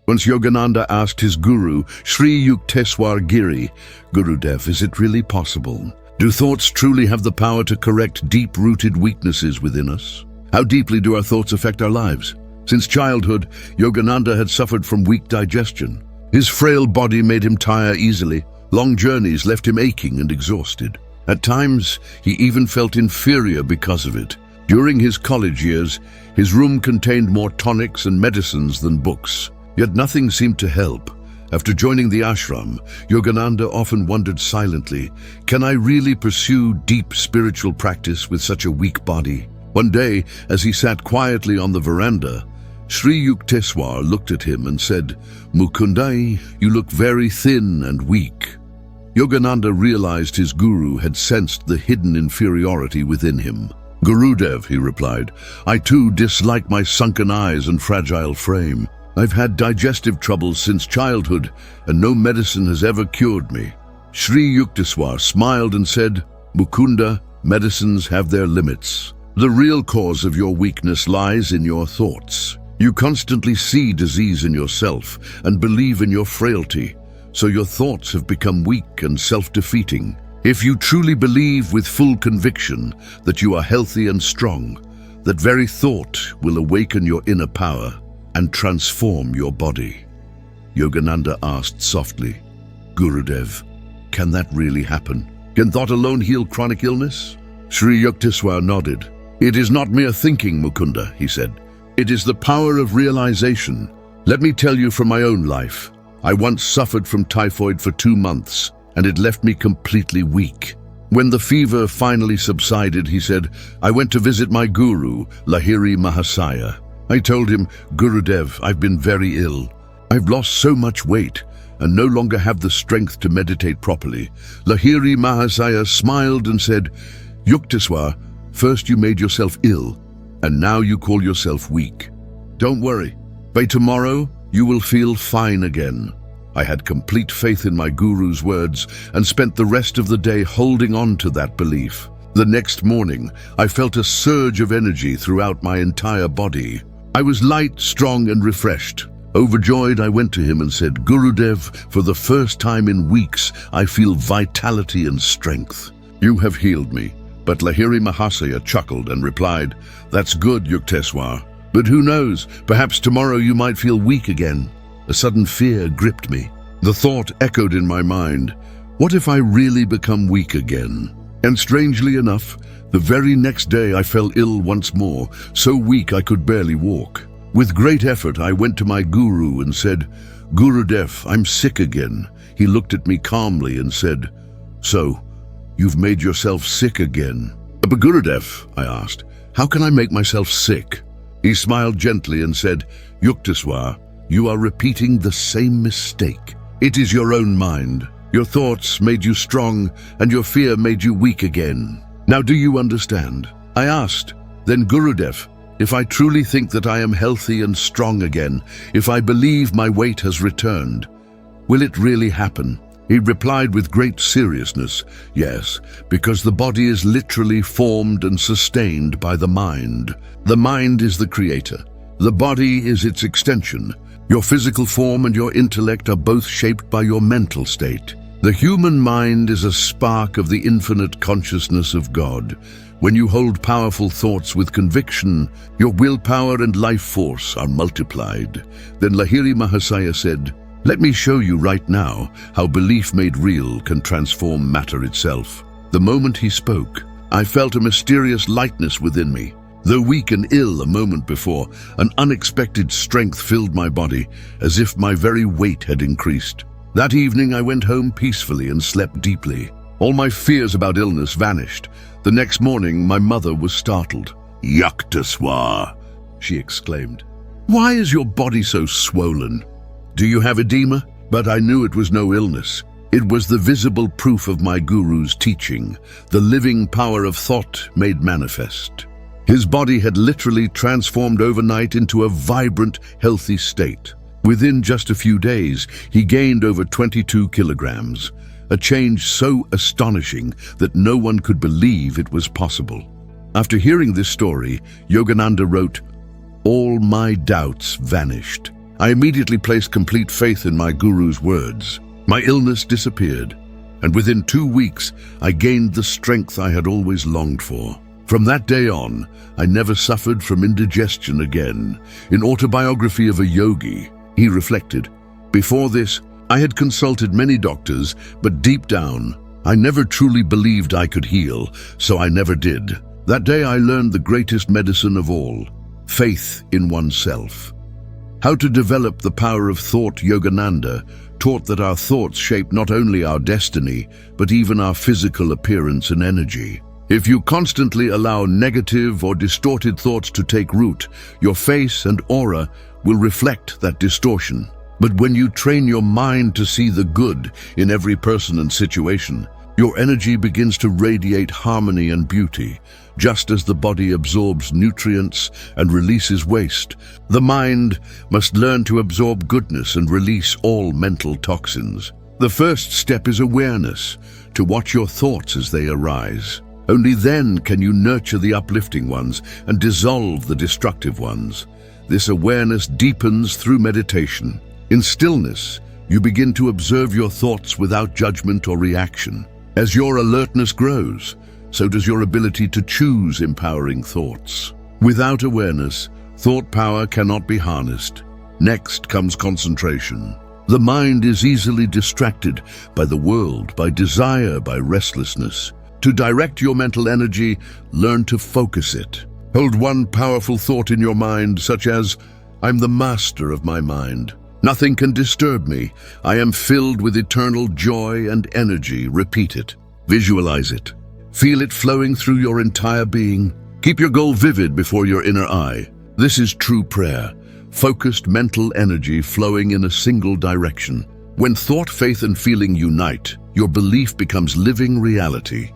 Once Yogananda asked his guru, Sri Yukteswar, Gurudev, is it really possible? Do thoughts truly have the power to correct deep-rooted weaknesses within us? How deeply do our thoughts affect our lives? Since childhood, Yogananda had suffered from weak digestion. His frail body made him tire easily. Long journeys left him aching and exhausted. At times, he even felt inferior because of it. During his college years, his room contained more tonics and medicines than books. Yet nothing seemed to help. After joining the ashram, Yogananda often wondered silently, can I really pursue deep spiritual practice with such a weak body? One day, as he sat quietly on the veranda, Sri Yukteswar looked at him and said, Mukundai, you look very thin and weak. Yogananda realized his guru had sensed the hidden inferiority within him. Gurudev, he replied, I too dislike my sunken eyes and fragile frame. I've had digestive troubles since childhood, and no medicine has ever cured me. Sri Yukteswar smiled and said, Mukunda, medicines have their limits. The real cause of your weakness lies in your thoughts. You constantly see disease in yourself and believe in your frailty, so your thoughts have become weak and self-defeating. If you truly believe with full conviction that you are healthy and strong, that very thought will awaken your inner power and transform your body. Yogananda asked softly, Gurudev, can that really happen? Can thought alone heal chronic illness? Sri Yukteswar nodded. It is not mere thinking, Mukunda, he said. It is the power of realization. Let me tell you from my own life. I once suffered from typhoid for 2 months, and it left me completely weak. When the fever finally subsided, he said, I went to visit my guru, Lahiri Mahasaya. I told him, Gurudev, I've been very ill. I've lost so much weight and no longer have the strength to meditate properly. Lahiri Mahasaya smiled and said, Yukteswar, first you made yourself ill, and now you call yourself weak. Don't worry, by tomorrow you will feel fine again. I had complete faith in my guru's words and spent the rest of the day holding on to that belief. The next morning, I felt a surge of energy throughout my entire body. I was light, strong, and refreshed. Overjoyed, I went to him and said, Gurudev, for the first time in weeks, I feel vitality and strength. You have healed me. But Lahiri Mahasaya chuckled and replied, That's good, Yukteswar. But who knows, perhaps tomorrow you might feel weak again. A sudden fear gripped me. The thought echoed in my mind, what if I really become weak again? And strangely enough, the very next day I fell ill once more, so weak I could barely walk. With great effort, I went to my guru and said, Gurudev, I'm sick again. He looked at me calmly and said, So, you've made yourself sick again. But Gurudev, I asked, how can I make myself sick? He smiled gently and said, Yukteswar, you are repeating the same mistake. It is your own mind. Your thoughts made you strong, and your fear made you weak again. Now do you understand? I asked. Then Gurudev, if I truly think that I am healthy and strong again, if I believe my weight has returned, will it really happen? He replied with great seriousness, yes, because the body is literally formed and sustained by the mind. The mind is the creator. The body is its extension. Your physical form and your intellect are both shaped by your mental state. The human mind is a spark of the infinite consciousness of God. When you hold powerful thoughts with conviction, your willpower and life force are multiplied. Then Lahiri Mahasaya said, Let me show you right now how belief made real can transform matter itself. The moment he spoke, I felt a mysterious lightness within me. Though weak and ill a moment before, an unexpected strength filled my body, as if my very weight had increased. That evening I went home peacefully and slept deeply. All my fears about illness vanished. The next morning my mother was startled. Yukteswar, she exclaimed. Why is your body so swollen? Do you have edema? But I knew it was no illness. It was the visible proof of my guru's teaching, the living power of thought made manifest. His body had literally transformed overnight into a vibrant, healthy state. Within just a few days, he gained over 22 kilograms, a change so astonishing that no one could believe it was possible. After hearing this story, Yogananda wrote, All my doubts vanished, I immediately placed complete faith in my guru's words. My illness disappeared, and within 2 weeks, I gained the strength I had always longed for. From that day on, I never suffered from indigestion again. In Autobiography of a Yogi, he reflected, "Before this, I had consulted many doctors, but deep down, I never truly believed I could heal, so I never did. That day I learned the greatest medicine of all, faith in oneself." How to develop the power of thought. Yogananda taught that our thoughts shape not only our destiny, but even our physical appearance and energy. If you constantly allow negative or distorted thoughts to take root, your face and aura will reflect that distortion. But when you train your mind to see the good in every person and situation, your energy begins to radiate harmony and beauty. Just as the body absorbs nutrients and releases waste, the mind must learn to absorb goodness and release all mental toxins. The first step is awareness, to watch your thoughts as they arise. Only then can you nurture the uplifting ones and dissolve the destructive ones. This awareness deepens through meditation. In stillness, you begin to observe your thoughts without judgment or reaction. As your alertness grows, so does your ability to choose empowering thoughts. Without awareness, thought power cannot be harnessed. Next comes concentration. The mind is easily distracted by the world, by desire, by restlessness. To direct your mental energy, learn to focus it. Hold one powerful thought in your mind, such as, "I'm the master of my mind. Nothing can disturb me. I am filled with eternal joy and energy." Repeat it. Visualize it. Feel it flowing through your entire being. Keep your goal vivid before your inner eye. This is true prayer, focused mental energy flowing in a single direction. When thought, faith, and feeling unite, your belief becomes living reality.